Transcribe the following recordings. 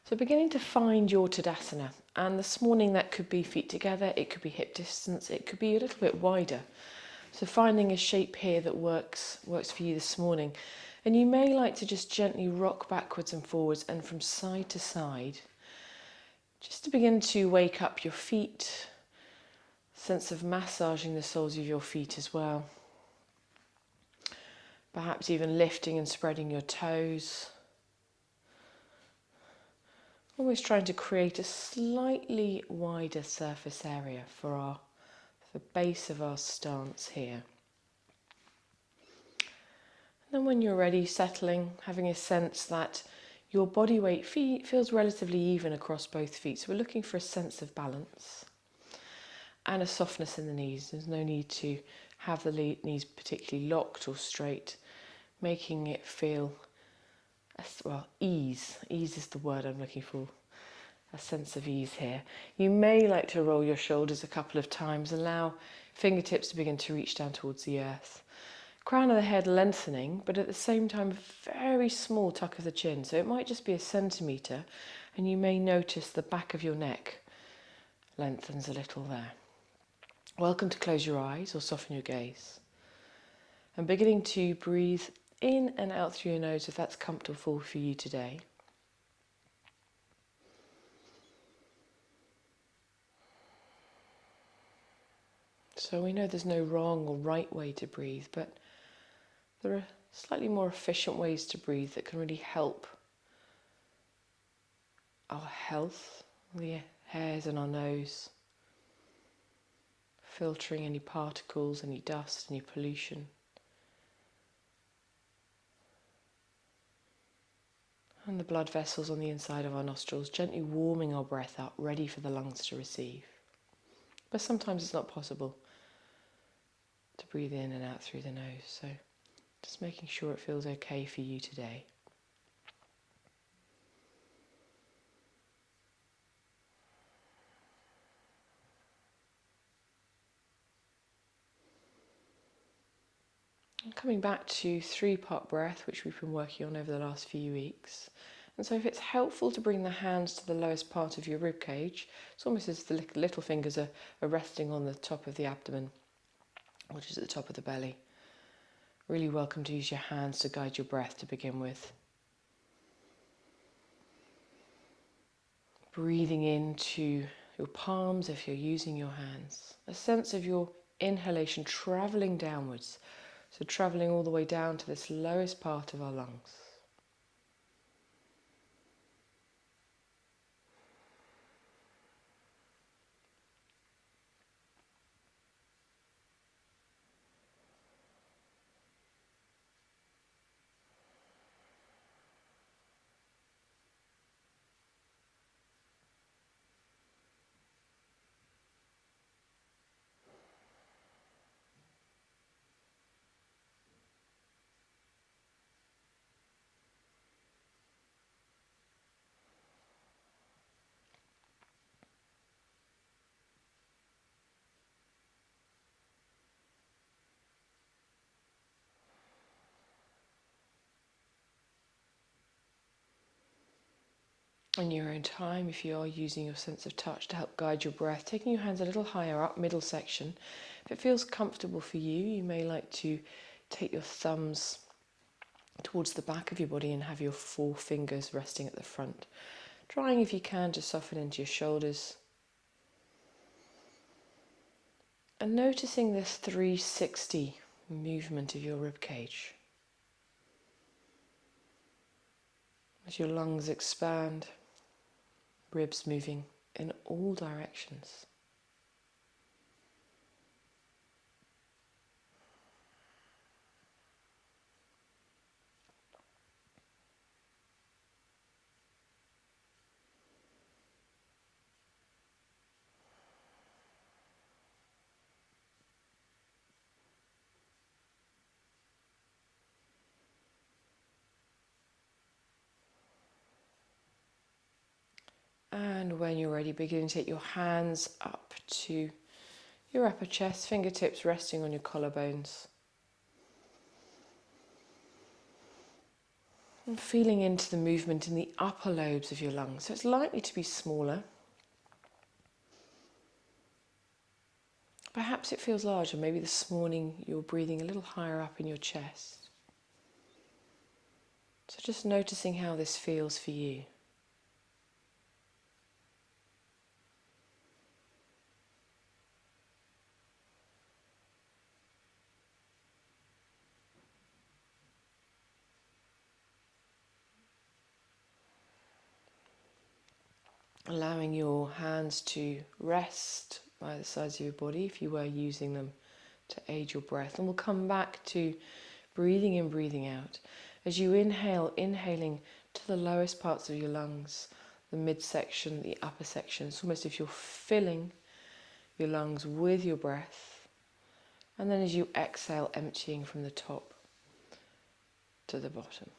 So beginning to find your Tadasana, and this morning that could be feet together, it could be hip distance, it could be a little bit wider. So finding a shape here that works for you this morning. And you may like to just gently rock backwards and forwards and from side to side, just to begin to wake up your feet, sense of massaging the soles of your feet as well. Perhaps even lifting and spreading your toes. Always trying to create a slightly wider surface area for the base of our stance here. And then when you're ready, settling, having a sense that your body weight feels relatively even across both feet. So we're looking for a sense of balance and a softness in the knees. There's no need to have the knees particularly locked or straight, making it feel, well, ease. Ease is the word I'm looking for. A sense of ease here. You may like to roll your shoulders a couple of times, allow fingertips to begin to reach down towards the earth. Crown of the head lengthening, but at the same time a very small tuck of the chin. So it might just be a centimetre, and you may notice the back of your neck lengthens a little there. Welcome to close your eyes or soften your gaze. And beginning to breathe in and out through your nose if that's comfortable for you today. So we know there's no wrong or right way to breathe, but there are slightly more efficient ways to breathe that can really help our health, the hairs in our nose, filtering any particles, any dust, any pollution. And the blood vessels on the inside of our nostrils, gently warming our breath up, ready for the lungs to receive. But sometimes it's not possible to breathe in and out through the nose, so just making sure it feels okay for you today. And coming back to 3-part breath, which we've been working on over the last few weeks. And so if it's helpful to bring the hands to the lowest part of your rib cage, it's almost as the little fingers are resting on the top of the abdomen, which is at the top of the belly. Really welcome to use your hands to guide your breath to begin with. Breathing into your palms if you're using your hands. A sense of your inhalation travelling downwards. So travelling all the way down to this lowest part of our lungs. In your own time, if you are using your sense of touch to help guide your breath, taking your hands a little higher up, middle section. If it feels comfortable for you, you may like to take your thumbs towards the back of your body and have your 4 fingers resting at the front. Trying, if you can, to soften into your shoulders. And noticing this 360 movement of your rib cage. As your lungs expand, ribs moving in all directions. And when you're ready, begin to take your hands up to your upper chest, fingertips resting on your collarbones. And feeling into the movement in the upper lobes of your lungs. So it's likely to be smaller. Perhaps it feels larger. Maybe this morning you're breathing a little higher up in your chest. So just noticing how this feels for you. Allowing your hands to rest by the sides of your body if you were using them to aid your breath. And we'll come back to breathing in, breathing out. As you inhale, inhaling to the lowest parts of your lungs, the midsection, the upper section. It's almost as if you're filling your lungs with your breath. And then as you exhale, emptying from the top to the bottom.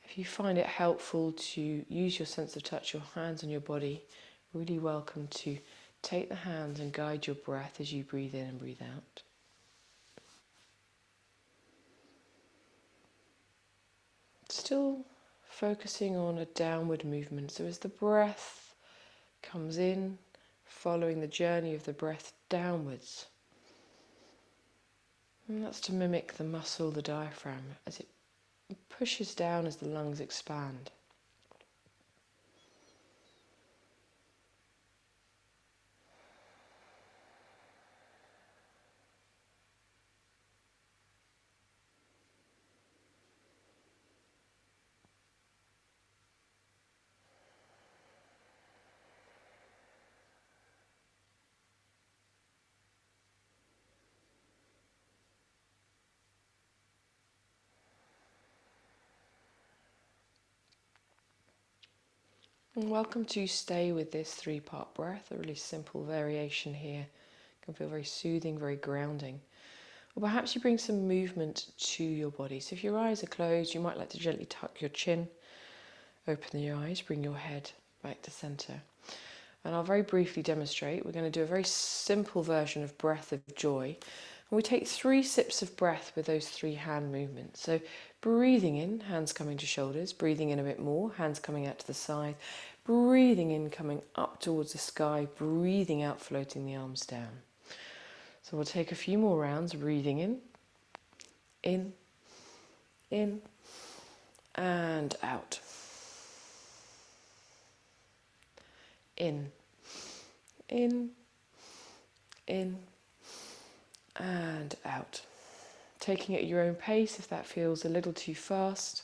If you find it helpful to use your sense of touch, your hands on your body, really welcome to take the hands and guide your breath as you breathe in and breathe out. Still focusing on a downward movement. So as the breath comes in, following the journey of the breath downwards. And that's to mimic the muscle, the diaphragm, as it pushes down as the lungs expand. And welcome to stay with this 3-part breath, a really simple variation here. It can feel very soothing, very grounding. Or perhaps you bring some movement to your body. So if your eyes are closed, you might like to gently tuck your chin, open your eyes, bring your head back to centre. And I'll very briefly demonstrate. We're going to do a very simple version of breath of joy. And we take 3 sips of breath with those 3 hand movements. So breathing in, hands coming to shoulders, breathing in a bit more, hands coming out to the side, breathing in, coming up towards the sky, breathing out, floating the arms down. So we'll take a few more rounds, breathing in, and out. In, and out. Taking it at your own pace if that feels a little too fast,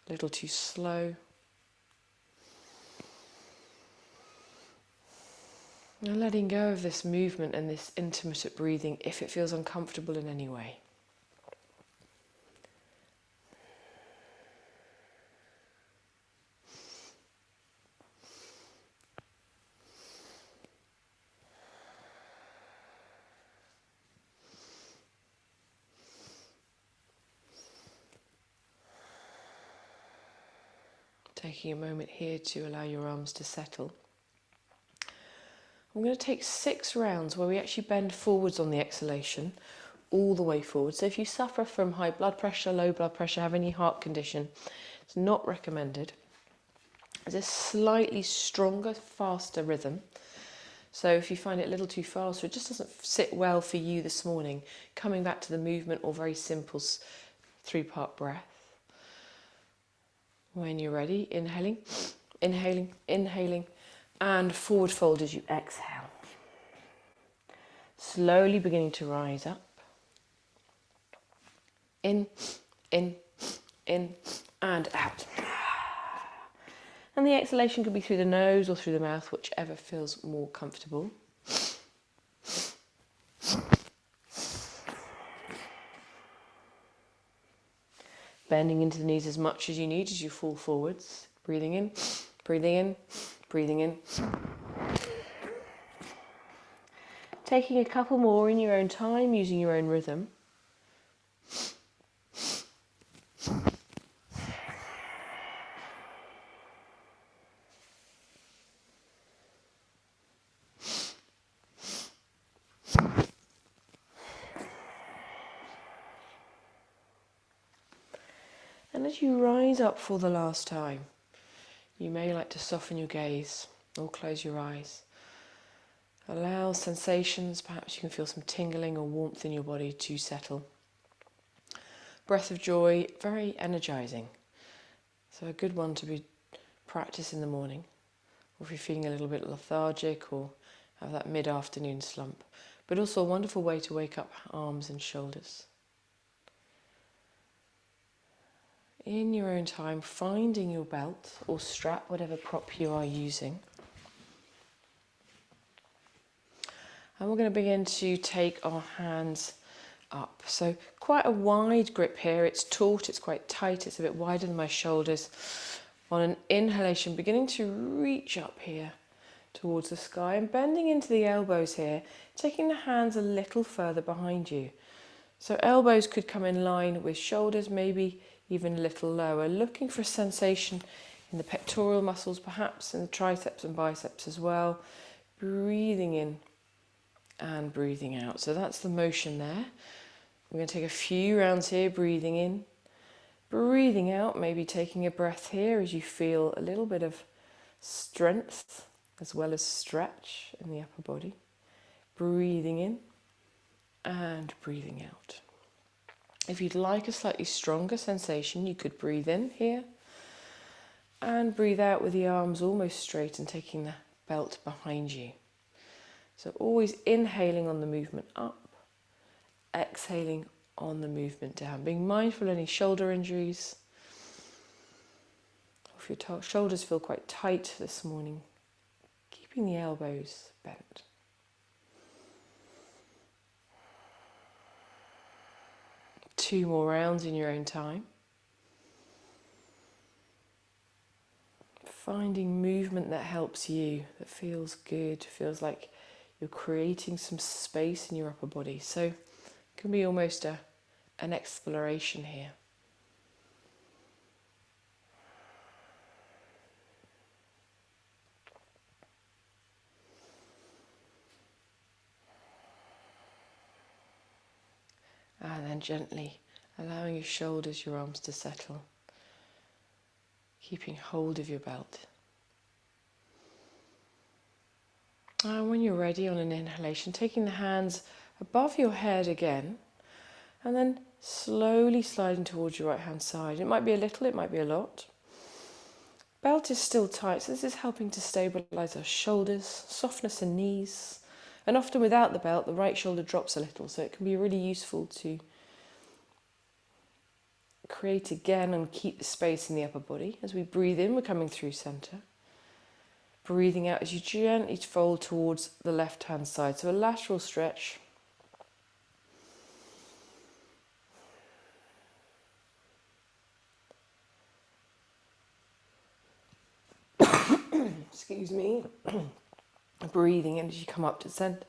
a little too slow. And letting go of this movement and this intermittent breathing if it feels uncomfortable in any way. Taking a moment here to allow your arms to settle. I'm going to take 6 rounds where we actually bend forwards on the exhalation, all the way forward. So if you suffer from high blood pressure, low blood pressure, have any heart condition, it's not recommended. It's a slightly stronger, faster rhythm. So if you find it a little too fast or it just doesn't sit well for you this morning, coming back to the movement or very simple 3-part breath. When you're ready, inhaling, inhaling, inhaling, and forward fold as you exhale. Slowly beginning to rise up. In, and out. And the exhalation could be through the nose or through the mouth, whichever feels more comfortable. Bending into the knees as much as you need as you fall forwards. Breathing in, breathing in, breathing in. Taking a couple more in your own time, using your own rhythm. And as you rise up for the last time, you may like to soften your gaze or close your eyes. Allow sensations, perhaps you can feel some tingling or warmth in your body to settle. Breath of joy, very energizing. So a good one to be practice in the morning, or if you're feeling a little bit lethargic or have that mid-afternoon slump. But also a wonderful way to wake up arms and shoulders. In your own time, finding your belt or strap, whatever prop you are using. And we're going to begin to take our hands up. So quite a wide grip here. It's taut, it's quite tight, it's a bit wider than my shoulders. On an inhalation, beginning to reach up here towards the sky and bending into the elbows here, taking the hands a little further behind you. So elbows could come in line with shoulders, maybe even a little lower, looking for a sensation in the pectoral muscles, perhaps in the triceps and biceps as well. Breathing in and breathing out. So that's the motion there. We're going to take a few rounds here, breathing in, breathing out, maybe taking a breath here as you feel a little bit of strength as well as stretch in the upper body. Breathing in and breathing out. If you'd like a slightly stronger sensation, you could breathe in here and breathe out with the arms almost straight and taking the belt behind you. So always inhaling on the movement up, exhaling on the movement down, being mindful of any shoulder injuries. If your shoulders feel quite tight this morning, keeping the elbows bent. Two more rounds in your own time. Finding movement that helps you, that feels good, feels like you're creating some space in your upper body. So it can be almost an exploration here. And then gently allowing your shoulders, your arms to settle. Keeping hold of your belt. And when you're ready on an inhalation, taking the hands above your head again, and then slowly sliding towards your right hand side. It might be a little, it might be a lot. Belt is still tight, so this is helping to stabilize our shoulders, softness in knees. And often without the belt, the right shoulder drops a little, so it can be really useful to create again and keep the space in the upper body. As we breathe in, we're coming through center. Breathing out as you gently fold towards the left hand side, so a lateral stretch. Excuse me. Breathing in as you come up to center.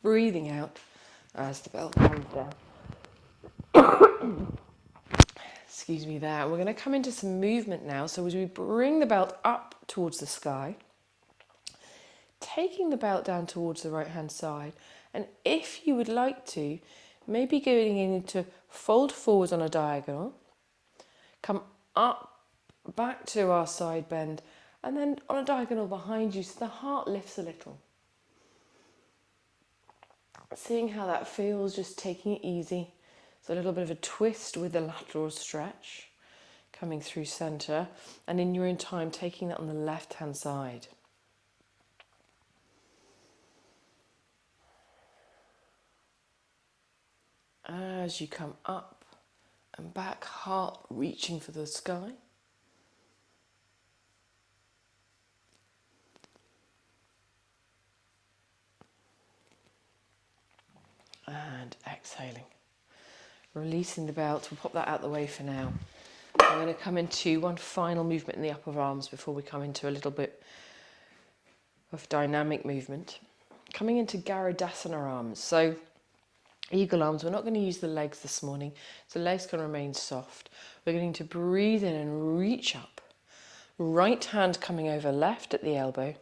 Breathing out as the belt comes down. Excuse me there. We're going to come into some movement now. So as we bring the belt up towards the sky, taking the belt down towards the right hand side, and if you would like to, maybe going into fold forwards on a diagonal, come up back to our side bend, and then on a diagonal behind you so the heart lifts a little. Seeing how that feels, just taking it easy. So a little bit of a twist with the lateral stretch, coming through center, and in your own time taking that on the left hand side. As you come up and back, heart reaching for the sky. And exhaling. Releasing the belt, we'll pop that out the way for now. I'm going to come into one final movement in the upper arms before we come into a little bit of dynamic movement. Coming into Garudasana arms. So eagle arms, we're not going to use the legs this morning, so legs can remain soft. We're going to breathe in and reach up. Right hand coming over left at the elbow,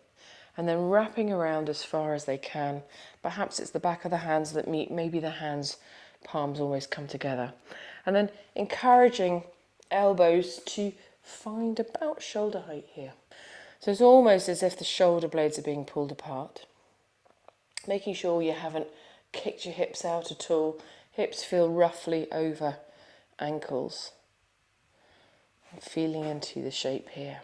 and then wrapping around as far as they can. Perhaps it's the back of the hands that meet, maybe the hands, palms almost come together. And then encouraging elbows to find about shoulder height here. So it's almost as if the shoulder blades are being pulled apart. Making sure you haven't kicked your hips out at all. Hips feel roughly over ankles. Feeling into the shape here.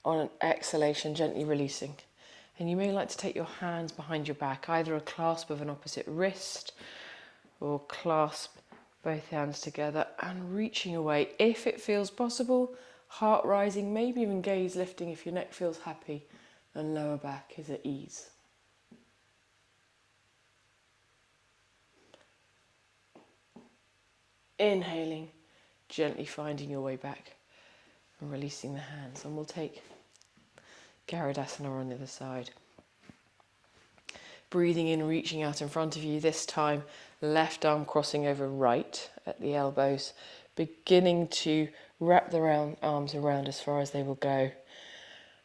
On an exhalation, gently releasing. And you may like to take your hands behind your back, either a clasp of an opposite wrist or clasp both hands together and reaching away. If it feels possible, heart rising, maybe even gaze lifting if your neck feels happy and lower back is at ease. Inhaling, gently finding your way back and releasing the hands. And we'll take Garudasana on the other side. Breathing in, reaching out in front of you. This time, left arm crossing over right at the elbows. Beginning to wrap the arms around as far as they will go.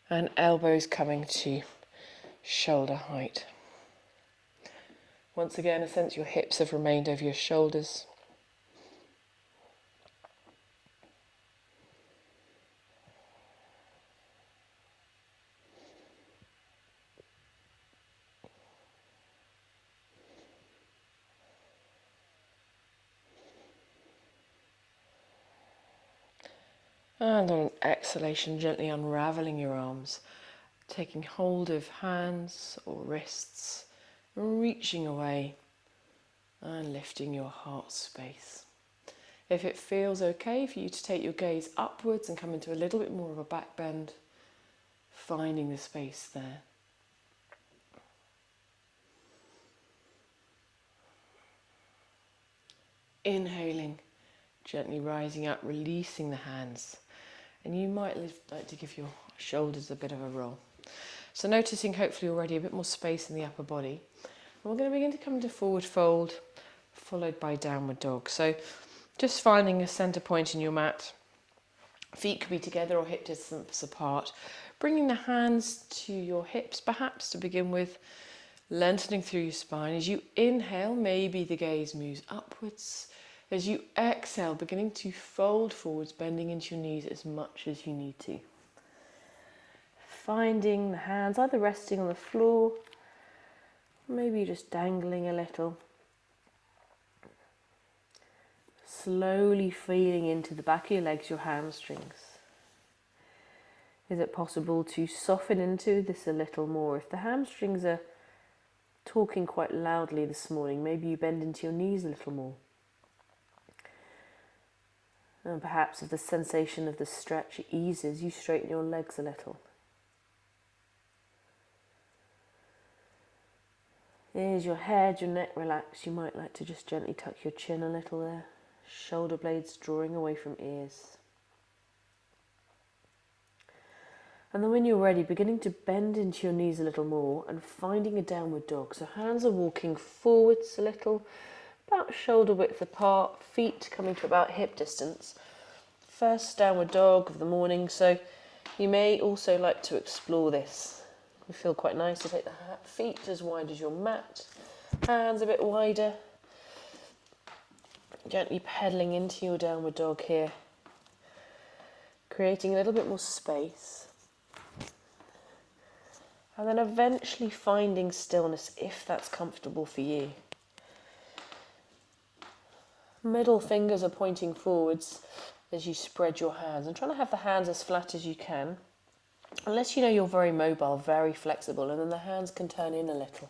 And elbows coming to shoulder height. Once again, a sense your hips have remained over your shoulders. And on an exhalation, gently unraveling your arms, taking hold of hands or wrists, reaching away and lifting your heart space. If it feels okay for you to take your gaze upwards and come into a little bit more of a back bend, finding the space there. Inhaling, gently rising up, releasing the hands. And you might like to give your shoulders a bit of a roll. So noticing hopefully already a bit more space in the upper body. And we're going to begin to come into forward fold, followed by downward dog. So just finding a center point in your mat. Feet could be together or hip distance apart. Bringing the hands to your hips, perhaps to begin with. Lengthening through your spine. As you inhale, maybe the gaze moves upwards. As you exhale, beginning to fold forwards, bending into your knees as much as you need to. Finding the hands either resting on the floor, maybe just dangling a little. Slowly feeling into the back of your legs, your hamstrings. Is it possible to soften into this a little more? If the hamstrings are talking quite loudly this morning, maybe you bend into your knees a little more. And perhaps if the sensation of the stretch eases, you straighten your legs a little. Is your head, your neck relaxed? You might like to just gently tuck your chin a little there. Shoulder blades drawing away from ears. And then when you're ready, beginning to bend into your knees a little more and finding a downward dog. So hands are walking forwards a little, about shoulder width apart, feet coming to about hip distance. First downward dog of the morning, so you may also like to explore this. It will feel quite nice to take the feet as wide as your mat, hands a bit wider. Gently pedaling into your downward dog here, creating a little bit more space. And then eventually finding stillness if that's comfortable for you. Middle fingers are pointing forwards as you spread your hands. And trying to have the hands as flat as you can. Unless you know you're very mobile, very flexible, and then the hands can turn in a little.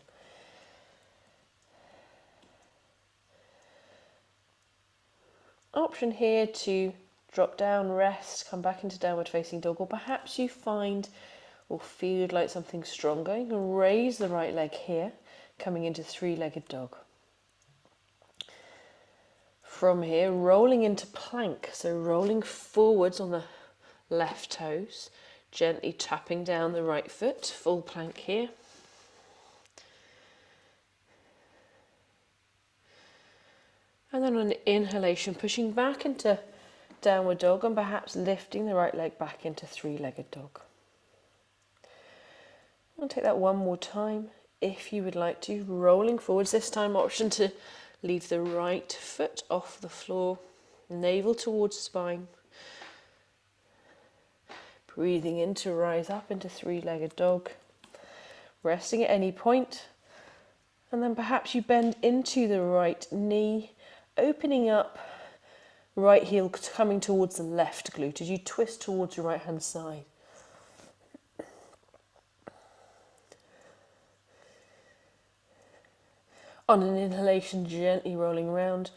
Option here to drop down, rest, come back into downward facing dog, or perhaps you find or feel you'd like something stronger. You can raise the right leg here, coming into three-legged dog. From here, rolling into plank, so rolling forwards on the left toes, gently tapping down the right foot, full plank here. And then on an inhalation, pushing back into downward dog and perhaps lifting the right leg back into three-legged dog. I'll take that one more time. if you would like to, rolling forwards. This time option to leave the right foot off the floor, navel towards spine. Breathing in to rise up into three-legged dog. Resting at any point, and then perhaps you bend into the right knee, opening up, right heel coming towards the left glute as you twist towards your right hand side. On an inhalation, gently rolling round,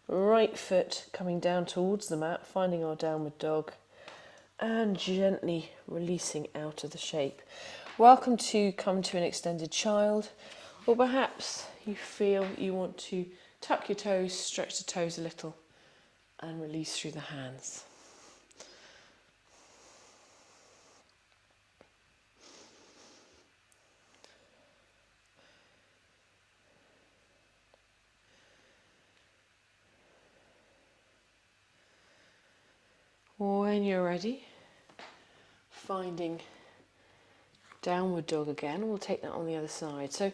right foot coming down towards the mat, finding our downward dog, and gently releasing out of the shape. Welcome to come to an extended child, or perhaps you feel you want to tuck your toes, stretch the toes a little, and release through the hands. When you're ready, finding downward dog again, we'll take that on the other side. So you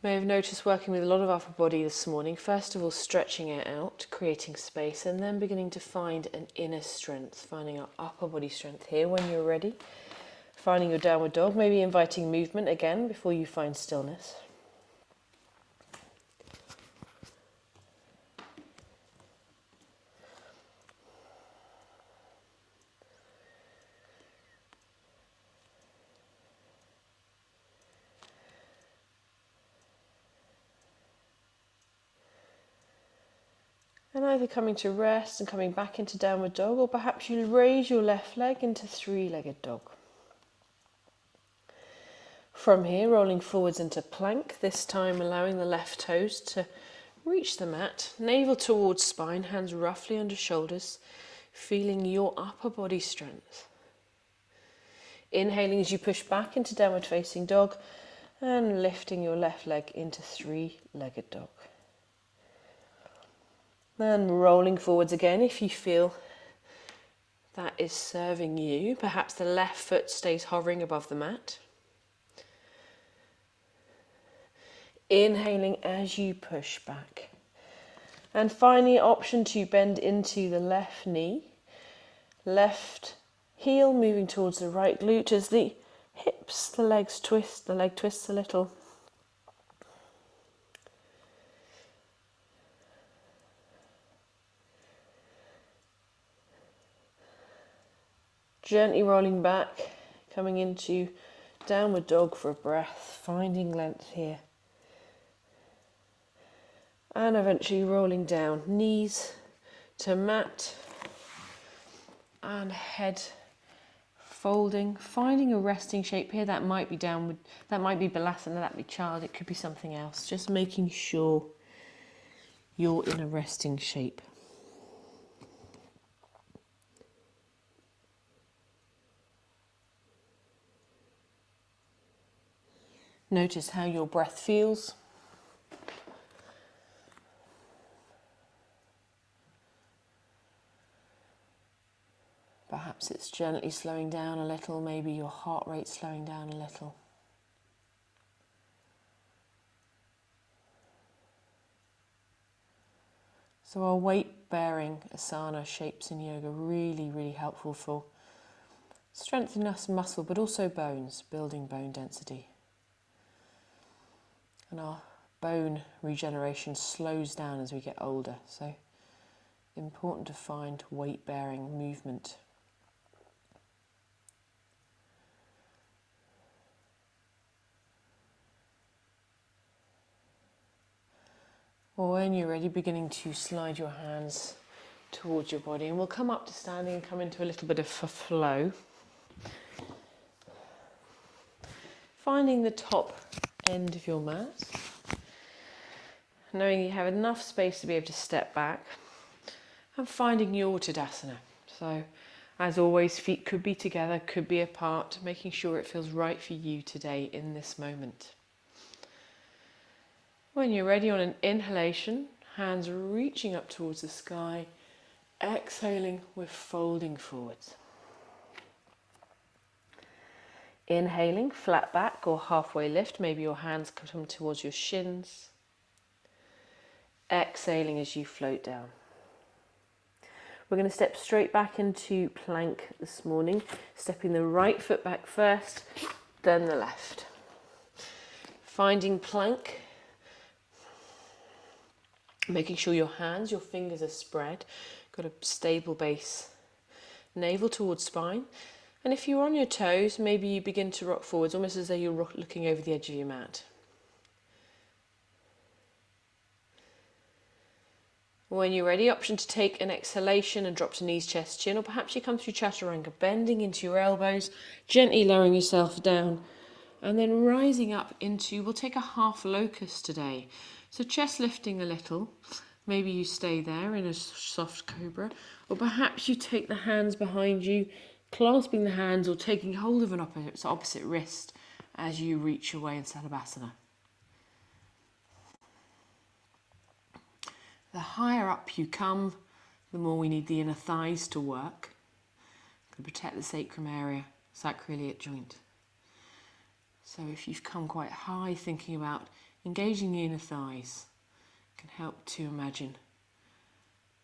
may have noticed working with a lot of upper body this morning, first of all stretching it out, creating space, and then beginning to find an inner strength, finding our upper body strength here. When you're ready, finding your downward dog, maybe inviting movement again before you find stillness. And either coming to rest and coming back into downward dog, or perhaps you raise your left leg into three-legged dog. From here, rolling forwards into plank, this time allowing the left toes to reach the mat, navel towards spine, hands roughly under shoulders, feeling your upper body strength. Inhaling as you push back into downward facing dog, and lifting your left leg into three-legged dog. Then rolling forwards again if you feel that is serving you. Perhaps the left foot stays hovering above the mat. Inhaling as you push back. And finally, option to bend into the left knee. Left heel moving towards the right glute as the hips, the legs twist, the leg twists a little. Gently rolling back, coming into downward dog for a breath, finding length here. And eventually rolling down, knees to mat and head folding, finding a resting shape here. That might be downward, that might be balasana, that might be child, it could be something else. Just making sure you're in a resting shape. Notice how your breath feels. Perhaps it's gently slowing down a little, maybe your heart rate slowing down a little. So our weight-bearing asana shapes in yoga really, really helpful for strengthening us muscle, but also bones, building bone density. And our bone regeneration slows down as we get older, so important to find weight-bearing movement. Or when you're ready, beginning to slide your hands towards your body, and we'll come up to standing and come into a little bit of a flow. Finding the top end of your mat, knowing you have enough space to be able to step back, and finding your Tadasana. So, as always, feet could be together, could be apart, making sure it feels right for you today in this moment. When you're ready, on an inhalation, hands reaching up towards the sky, exhaling, we're folding forwards. Inhaling, flat back or halfway lift. Maybe your hands come towards your shins. Exhaling as you float down. We're going to step straight back into plank this morning, stepping the right foot back first, then the left. Finding plank, making sure your hands, your fingers are spread, got a stable base. Navel towards spine. And if you're on your toes, maybe you begin to rock forwards, almost as though you're looking over the edge of your mat. When you're ready, option to take an exhalation and drop to knees, chest, chin, or perhaps you come through chaturanga, bending into your elbows, gently lowering yourself down, and then rising up into, we'll take a half locust today. So chest lifting a little, maybe you stay there in a soft cobra, or perhaps you take the hands behind you, clasping the hands or taking hold of an opposite wrist as you reach your way in Salabhasana. The higher up you come, the more we need the inner thighs to work to protect the sacrum area, sacroiliac joint. So if you've come quite high, thinking about engaging the inner thighs can help to imagine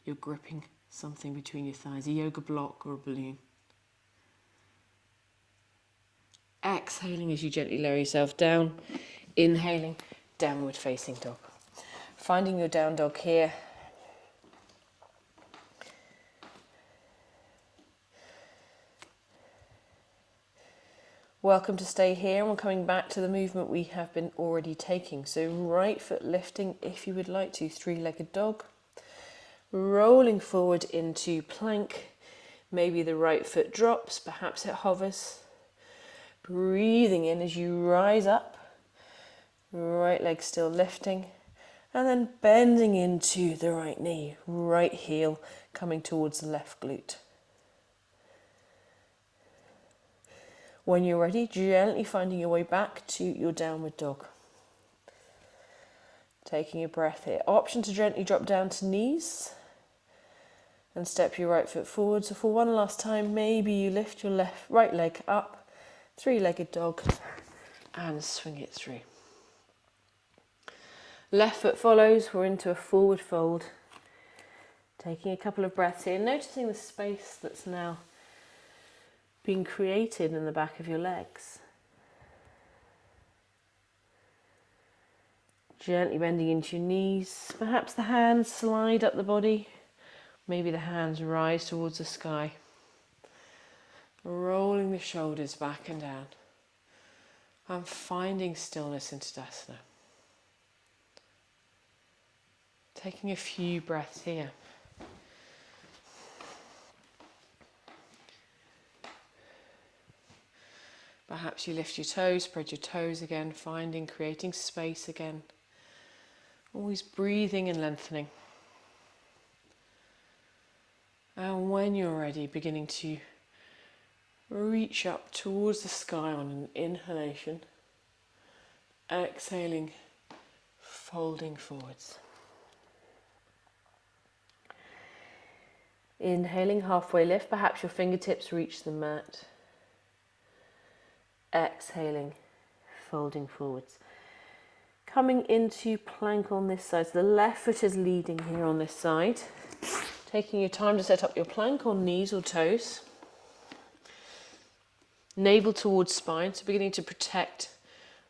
you're gripping something between your thighs, a yoga block or a balloon. Exhaling as you gently lower yourself down, inhaling, downward facing dog. Finding your down dog here. Welcome to stay here, and we're coming back to the movement we have been already taking. So right foot lifting if you would like to, three-legged dog. Rolling forward into plank. Maybe the right foot drops, perhaps it hovers. Breathing in as you rise up. Right leg still lifting. And then bending into the right knee, right heel coming towards the left glute. When you're ready, gently finding your way back to your downward dog. Taking a breath here. Option to gently drop down to knees and step your right foot forward. So for one last time, maybe you lift your right leg up, three-legged dog, and swing it through. Left foot follows, we're into a forward fold. Taking a couple of breaths here, noticing the space that's now being created in the back of your legs. Gently bending into your knees, perhaps the hands slide up the body, maybe the hands rise towards the sky. Rolling the shoulders back and down. And finding stillness in Tadasana. Taking a few breaths here. Perhaps you lift your toes, spread your toes again, creating space again. Always breathing and lengthening. And when you're ready, beginning to reach up towards the sky on an inhalation. Exhaling, folding forwards. Inhaling, halfway lift, perhaps your fingertips reach the mat. Exhaling, folding forwards. Coming into plank on this side. So the left foot is leading here on this side. Taking your time to set up your plank on knees or toes. Navel towards spine, so beginning to protect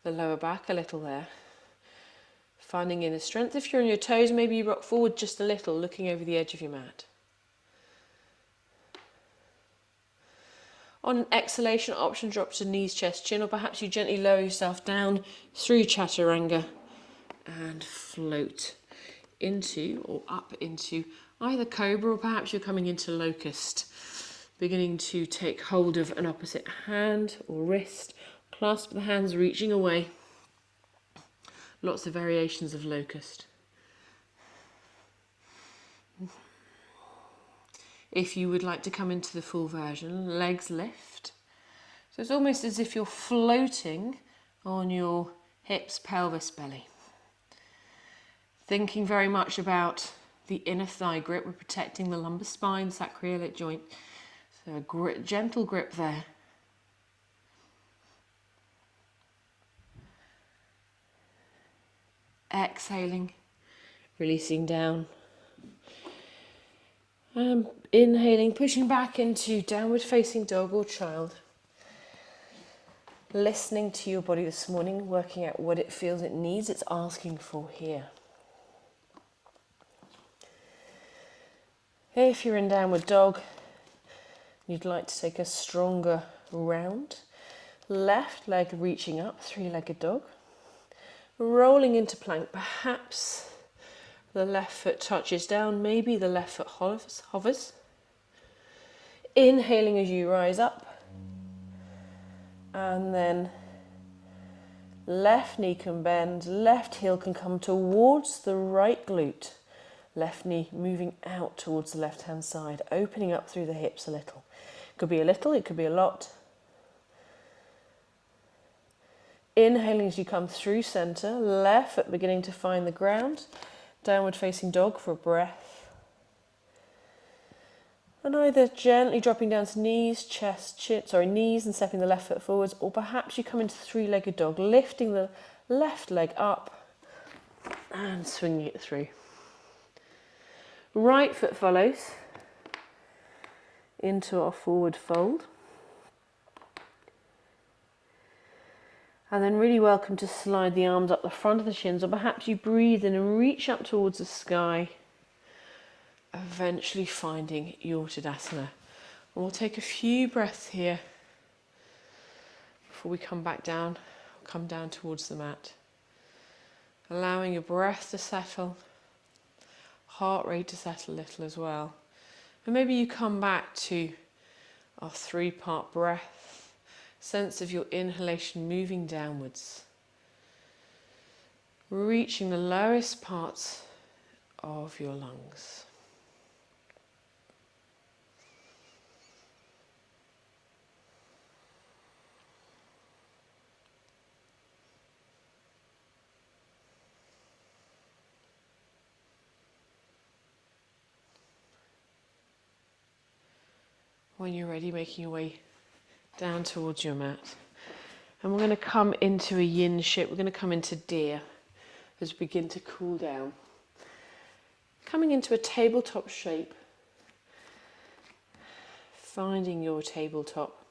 the lower back a little there. Finding inner strength. If you're on your toes, maybe you rock forward just a little, looking over the edge of your mat. On an exhalation, option drop to knees, chest, chin, or perhaps you gently lower yourself down through chaturanga and float into or up into either cobra or perhaps you're coming into locust. Beginning to take hold of an opposite hand or wrist, clasp the hands reaching away. Lots of variations of locust. If you would like to come into the full version, legs lift. So it's almost as if you're floating on your hips, pelvis, belly. Thinking very much about the inner thigh grip. We're protecting the lumbar spine, sacroiliac joint. So a gentle grip there. Exhaling, releasing down. Inhaling, pushing back into downward facing dog or child. Listening to your body this morning, working out what it feels it needs, it's asking for here. If you're in downward dog, you'd like to take a stronger round. Left leg reaching up, three-legged dog. Rolling into plank, perhaps the left foot touches down, maybe the left foot hovers. Inhaling as you rise up. And then left knee can bend, left heel can come towards the right glute. Left knee moving out towards the left-hand side, opening up through the hips a little. Could be a little, it could be a lot. Inhaling as you come through center, left foot beginning to find the ground. Downward facing dog for a breath. And either gently dropping down to knees, knees and stepping the left foot forwards, or perhaps you come into three-legged dog, lifting the left leg up and swinging it through. Right foot follows into our forward fold. And then really welcome to slide the arms up the front of the shins, or perhaps you breathe in and reach up towards the sky, eventually finding your Tadasana. And we'll take a few breaths here before we come back down, come down towards the mat. Allowing your breath to settle, heart rate to settle a little as well. And maybe you come back to our three-part breath, sense of your inhalation moving downwards, reaching the lowest parts of your lungs. When you're ready, making your way down towards your mat. And we're going to come into a yin shape. We're going to come into deer as we begin to cool down. Coming into a tabletop shape. Finding your tabletop.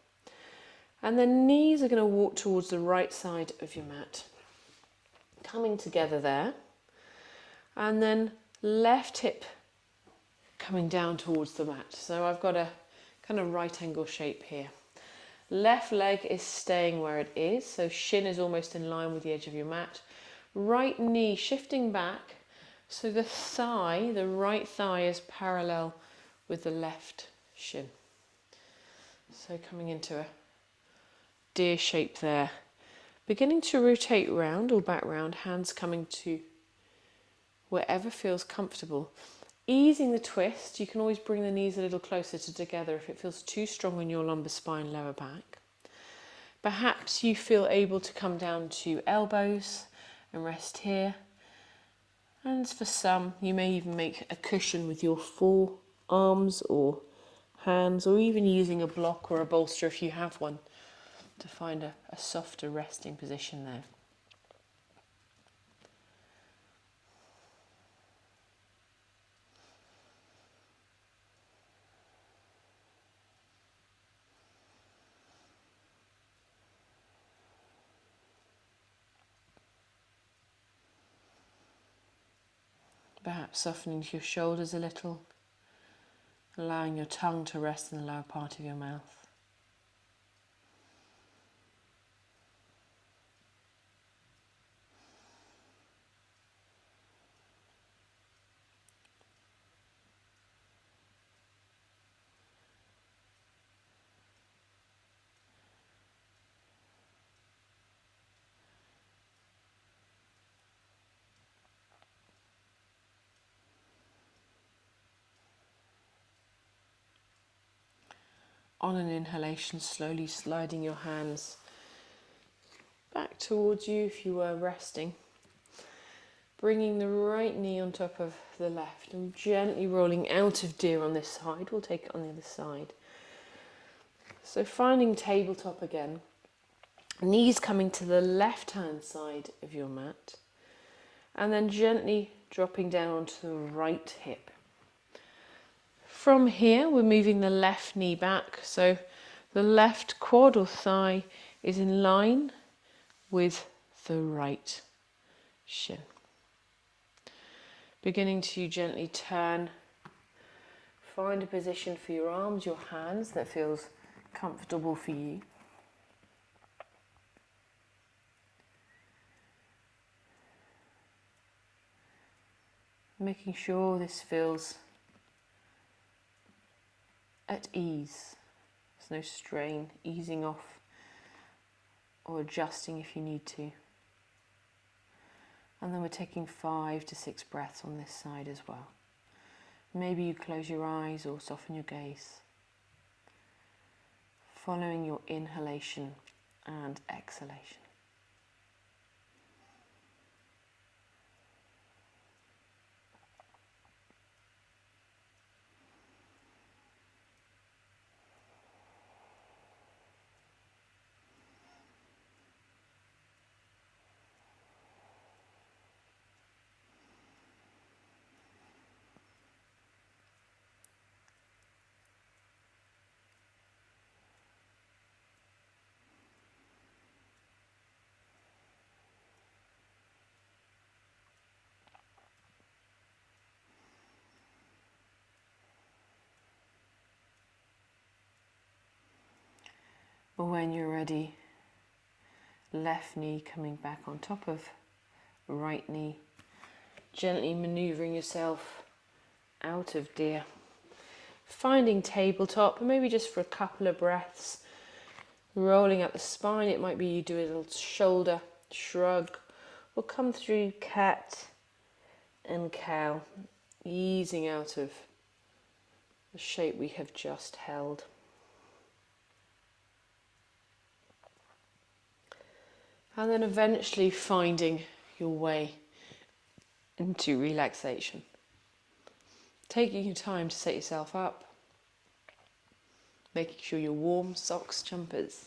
And then knees are going to walk towards the right side of your mat. Coming together there. And then left hip coming down towards the mat. So I've got a kind of right angle shape here. Left leg is staying where it is, so shin is almost in line with the edge of your mat. Right knee shifting back, so the thigh, the right thigh is parallel with the left shin. So coming into a deer shape there. Beginning to rotate round or back round, hands coming to wherever feels comfortable. Easing the twist, you can always bring the knees a little closer together if it feels too strong in your lumbar spine, lower back. Perhaps you feel able to come down to elbows and rest here. And for some, you may even make a cushion with your forearms or hands, or even using a block or a bolster if you have one, to find a softer resting position there. Perhaps softening your shoulders a little, allowing your tongue to rest in the lower part of your mouth. On an inhalation, slowly sliding your hands back towards you if you were resting. Bringing the right knee on top of the left and gently rolling out of deer on this side. We'll take it on the other side. So finding tabletop again. Knees coming to the left-hand side of your mat. and then gently dropping down onto the right hip. From here, we're moving the left knee back, so the left quad or thigh is in line with the right shin. Beginning to gently turn, find a position for your arms, your hands that feels comfortable for you. Making sure this feels at ease. There's no strain, easing off or adjusting if you need to. And then we're taking 5 to 6 breaths on this side as well. Maybe you close your eyes or soften your gaze, following your inhalation and exhalation. But when you're ready, left knee coming back on top of right knee, gently maneuvering yourself out of deer. Finding tabletop, maybe just for a couple of breaths, rolling up the spine. It might be you do a little shoulder shrug, or come through cat and cow, easing out of the shape we have just held. And then eventually finding your way into relaxation. Taking your time to set yourself up, making sure you're warm, socks, jumpers.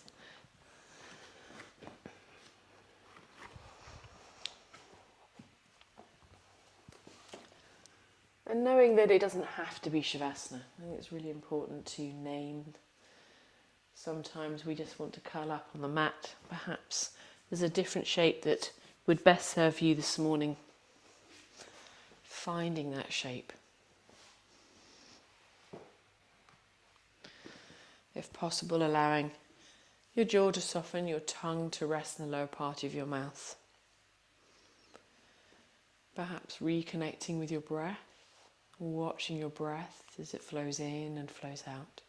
And knowing that it doesn't have to be Shavasana. I think it's really important to name. Sometimes we just want to curl up on the mat. Perhaps there's a different shape that would best serve you this morning. Finding that shape. If possible, allowing your jaw to soften, your tongue to rest in the lower part of your mouth. Perhaps reconnecting with your breath, watching your breath as it flows in and flows out.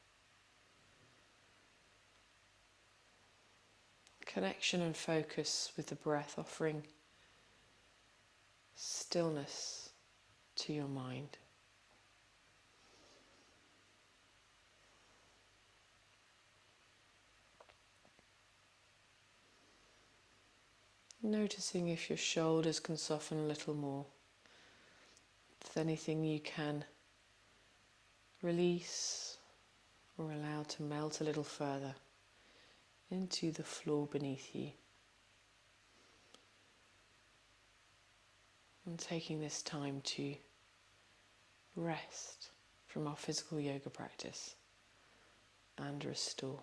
Connection and focus with the breath, offering stillness to your mind. Noticing if your shoulders can soften a little more. If there's anything you can release or allow to melt a little further into the floor beneath you. And taking this time to rest from our physical yoga practice and restore.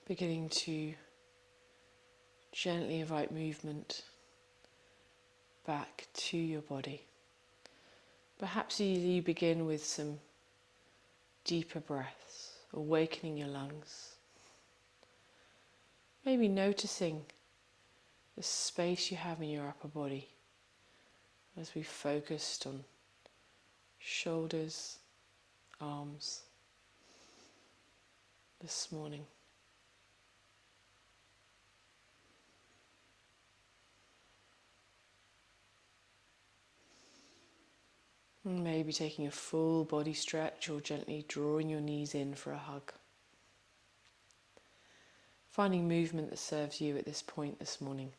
Beginning to gently invite movement back to your body. Perhaps you begin with some deeper breaths, awakening your lungs. Maybe noticing the space you have in your upper body as we focused on shoulders, arms this morning. And maybe taking a full body stretch or gently drawing your knees in for a hug. Finding movement that serves you at this point this morning.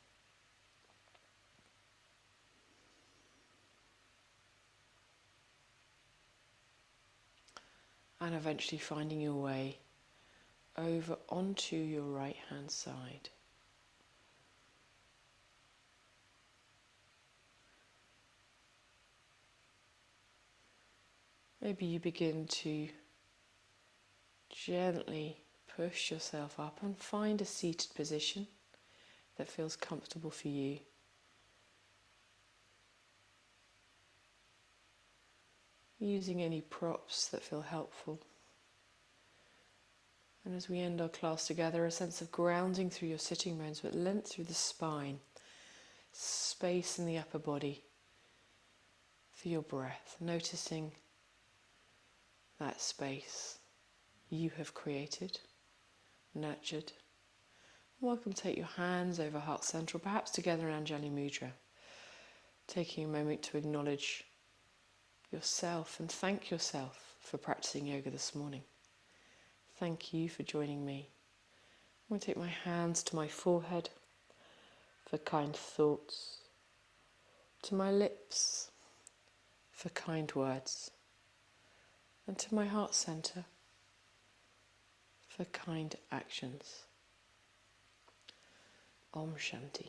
And eventually finding your way over onto your right hand side. Maybe you begin to gently push yourself up and find a seated position that feels comfortable for you. Using any props that feel helpful. And as we end our class together, a sense of grounding through your sitting bones, but length through the spine, space in the upper body for your breath, noticing that space you have created, nurtured. Welcome to take your hands over heart central, perhaps together in Anjali Mudra, taking a moment to acknowledge yourself and thank yourself for practicing yoga this morning. Thank you for joining me. I'm going to take my hands to my forehead for kind thoughts, to my lips for kind words, and to my heart center for kind actions. Om Shanti.